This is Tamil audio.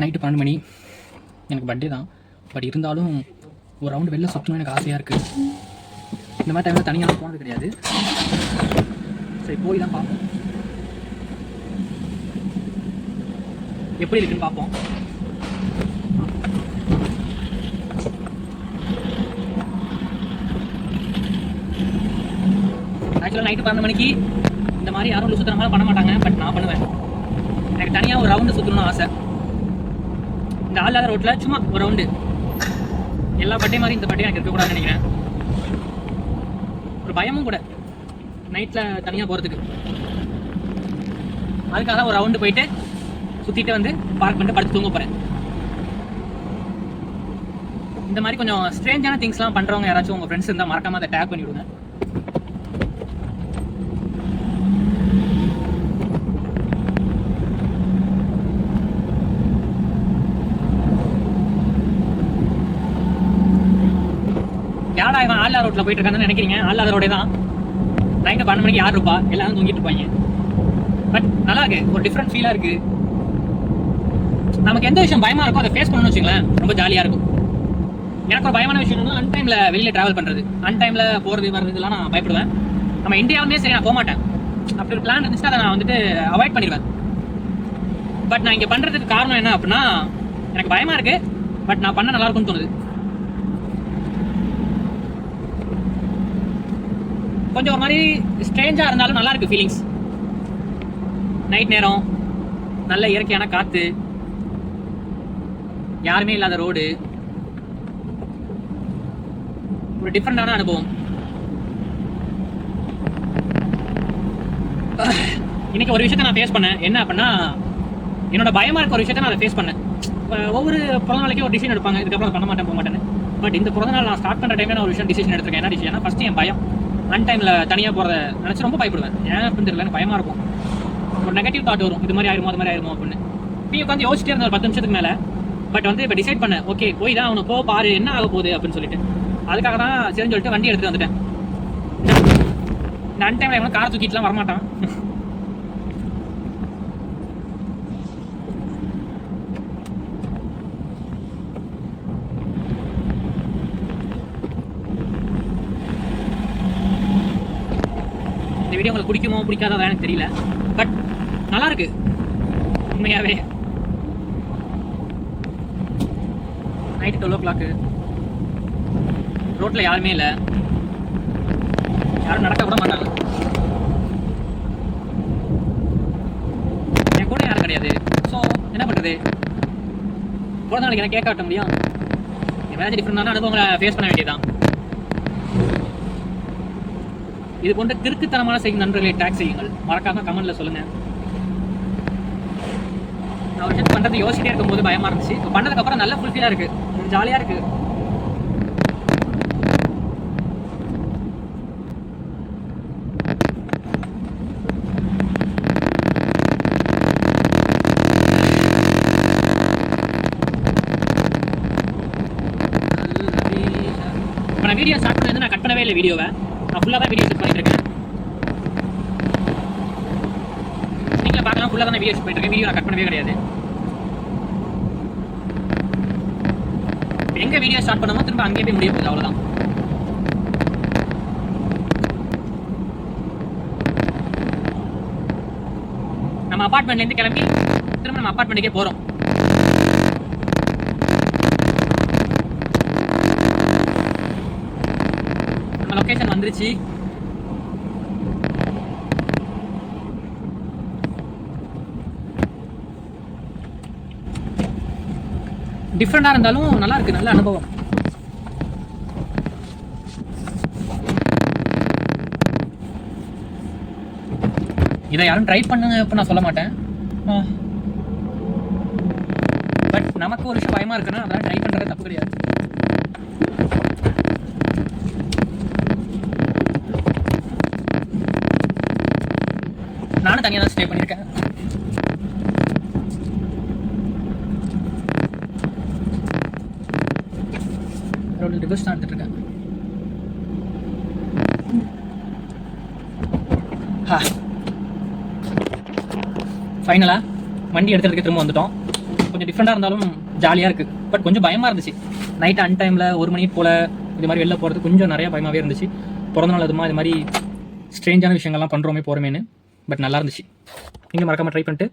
நைட்டு 12 மணி. எனக்கு பர்த்டே தான். பட் இருந்தாலும் ஒரு ரவுண்டு வெளில சுற்றணும் எனக்கு ஆசையாக இருக்குது. இந்த மாதிரி டைமில் தனியாக போனது கிடையாது. சரி, போய் தான் பார்ப்போம் எப்படி இருக்குன்னு பார்ப்போம். ஆக்சுவலாக நைட்டு 12 மணிக்கு இந்த மாதிரி யாரும் சுற்றுற மாதிரி பண்ண மாட்டாங்க. பட் நான் பண்ணுவேன். எனக்கு தனியாக ஒரு ரவுண்டு சுற்றணும்னு ஆசை. இந்த ஆள் இல்லாத ரோட்டில் சும்மா ஒரு ரவுண்டு. எல்லா பட்டே மாதிரி இந்த பட்டே எனக்கு இருக்கக்கூடாதுன்னு நினைக்கிறேன். ஒரு பயமும் கூட நைட்டில் தனியாக போகிறதுக்கு. அதுக்காக தான் ஒரு ரவுண்டு போயிட்டு சுற்றிட்டு வந்து பார்க் பண்ணிட்டு படுத்து தூங்க போகிறேன். இந்த மாதிரி கொஞ்சம் ஸ்ட்ரேஞ்சான திங்ஸ்லாம் பண்ணுறவங்க யாராச்சும் உங்கள் ஃப்ரெண்ட்ஸ் இருந்தால் மறக்காமல் அதை டேக் பண்ணி விடுங்க. யாரா இவன் ஆல்லா ரோட்டில் போயிட்டு இருக்கான்னு நினைக்கிறீங்க? ஆல்லா ரோடே தான். நைட்டு 12 மணிக்கு யார் இருப்பா? எல்லாரும் தூங்கிட்டு இருப்பாங்க. பட் நல்லா இருக்கு, ஒரு டிஃப்ரெண்ட் ஃபீலாக இருக்கு. நமக்கு எந்த விஷயம் பயமா இருக்கோ அதை ஃபேஸ் பண்ணணும்னு வச்சுங்களேன், ரொம்ப ஜாலியாக இருக்கும். எனக்கு ஒரு பயமான விஷயம் என்னன்னா அன்டைமில் வெளியில் ட்ராவல் பண்ணுறது, அன்டைமில் போகிறது வர்றதுலாம் நான் பயப்படுவேன். நம்ம இந்தியாவுமே சரி நான் போக மாட்டேன். அப்படி ஒரு பிளான் இருந்துச்சுன்னா அதை நான் வந்துட்டு அவாய்ட் பண்ணிடுவேன். பட் நான் இங்கே பண்ணுறதுக்கு காரணம் என்ன அப்படின்னா, எனக்கு பயமாக இருக்குது. பட் நான் பண்ண நல்லா இருக்கும்னு தோணுது. கொஞ்சம் ஒரு மாதிரி ஸ்ட்ரேஞ்சாக இருந்தாலும் நல்லா இருக்கு ஃபீலிங்ஸ். நைட் நேரம், நல்ல இயற்கையான காற்று, யாருமே இல்லாத ரோடு, ஒரு டிஃப்ரெண்டான அனுபவம். இன்னைக்கு ஒரு விஷயத்த நான் ஃபேஸ் பண்ணேன். என்ன அப்படின்னா, என்னோட பயமா இருக்க ஒரு விஷயத்த நான் அதை ஃபேஸ் பண்ணேன். ஒவ்வொரு பிறந்த நாளைக்கு ஒரு டிசிஷன் எடுப்பாங்க, இதுக்கப்புறம் பண்ண மாட்டேன் போக மாட்டேன்னு. பட் இந்த பிறந்த நாள் நான் ஸ்டார்ட் பண்ணுற டைமில் நான் ஒரு விஷயம் டிசிஷன் எடுத்திருக்கேன். என்ன டிசிஷன்? ஃபர்ஸ்ட் என் பயம். அன்டைமில் தனியாக போகிறத நினச்சி ரொம்ப பயப்படுவேன். ஏன் அப்படின்னு தெரியல, எனக்கு பயமாக இருக்கும். ஒரு நெகட்டிவ் தாட் வரும், இது மாதிரி ஆயிருமோ அது மாதிரி ஆயிருமோ அப்படின்னு. இப்போ உட்காந்து யோசிச்சிட்டே இருந்தேன் ஒரு 10 நிமிஷத்துக்கு மேலே. பட் வந்து இப்போ டிசைட் பண்ணேன், ஓகே போய் தான் அவனை பாரு என்ன ஆக போகுது அப்படின்னு சொல்லிட்டு. அதுக்காக தான் சரின்னு சொல்லிட்டு வண்டி எடுத்துகிட்டு வந்துட்டேன். இந்த அன்டைமில் எவனும் காரை தூக்கிட்டுலாம் வரமாட்டான். இந்த வீடியோ உங்களுக்கு பிடிக்குமோ பிடிக்காதா எனக்கு தெரியல. பட் நல்லா இருக்கு உண்மையாகவே. நைட்டு 12 o'clock, ரோட்டில் யாருமே இல்லை, யாரும் நடக்க கூட மாட்டாங்க. என் கூட யாரும் கிடையாது. ஸோ என்ன பண்ணுறது? பிறந்த நாளைக்கு எனக்கு கேட்க காட்ட முடியும். ஏதாச்சும் டிஃப்ரெண்டான அனுபவங்களை ஃபேஸ் பண்ண வேண்டியதுதான். இது போன்ற கிறுக்குத்தனமான செய்யும் நண்பர்களை டேக் செய்யுங்கள். மறக்காம கமெண்ட்ல சொல்லுங்க. நான் ஒரு விஷயம் பண்றது யோசிச்சிட்டே இருக்கும்போது பயமா இருந்துச்சு. இப்போ பண்ணதுக்கு அப்புறம் நல்ல ஃபுல்ஃபில்லா இருக்கு, ஜாலியா இருக்கு. இப்போ நான் வீடியோ ஸ்டார்ட் பண்ணது நான் கட் பண்ணவே இல்லை. வீடியோவை நான் ஃபுல்லாக தான் வீடியோ ஷூட் பண்ணிட்டு இருக்கேன். நீங்களே பார்க்கலாம், ஃபுல்லாக தான் வீடியோ ஷூட் பண்ணிட்டு இருக்கேன். வீடியோ நான் கட் பண்ணவே கிடையாது. எங்கே வீடியோ ஸ்டார்ட் பண்ணாமல் திரும்ப அங்கேயே போய் முடிய போகுது, அவ்வளோதான். நம்ம அப்பார்ட்மெண்ட்லேருந்து கிளம்பி திரும்ப நம்ம அப்பார்ட்மெண்ட்டுக்கே போகிறோம். நம்ம லொக்கேஷன் வந்துருச்சு. டிஃப்ரெண்டாக இருந்தாலும் நல்லா இருக்கு, நல்ல அனுபவம். இதை யாரும் ட்ரை பண்ணுங்க இப்போ நான் சொல்ல மாட்டேன். பட் நமக்கு ஒரு விஷயம் பயமா இருக்குன்னா அதெல்லாம் ட்ரை பண்ணுறது தப்பு கிடையாது. நானும் தனியாக தான் ஸ்டே பண்ணியிருக்கேன். ரிவர்ஸ் தான் எடுத்துட்டு இருக்கேன். ஃபைனலாக வண்டி எடுத்துறதுக்கு திரும்ப வந்துட்டோம். கொஞ்சம் டிஃப்ரெண்டாக இருந்தாலும் ஜாலியாக இருக்குது. பட் கொஞ்சம் பயமாக இருந்துச்சு. நைட்டு அன்டைமில் 1 மணி போல் இது மாதிரி வெளில போகிறது கொஞ்சம் நிறையா பயமாகவே இருந்துச்சு. பிறந்தநாள் அதுமா இது மாதிரி ஸ்ட்ரேஞ்சான விஷயங்கள்லாம் பண்ணுறோமே போகிறோமேனு. பட் நல்லா இருந்துச்சு. நீங்கள் மறக்காமல் ட்ரை பண்ணிட்டு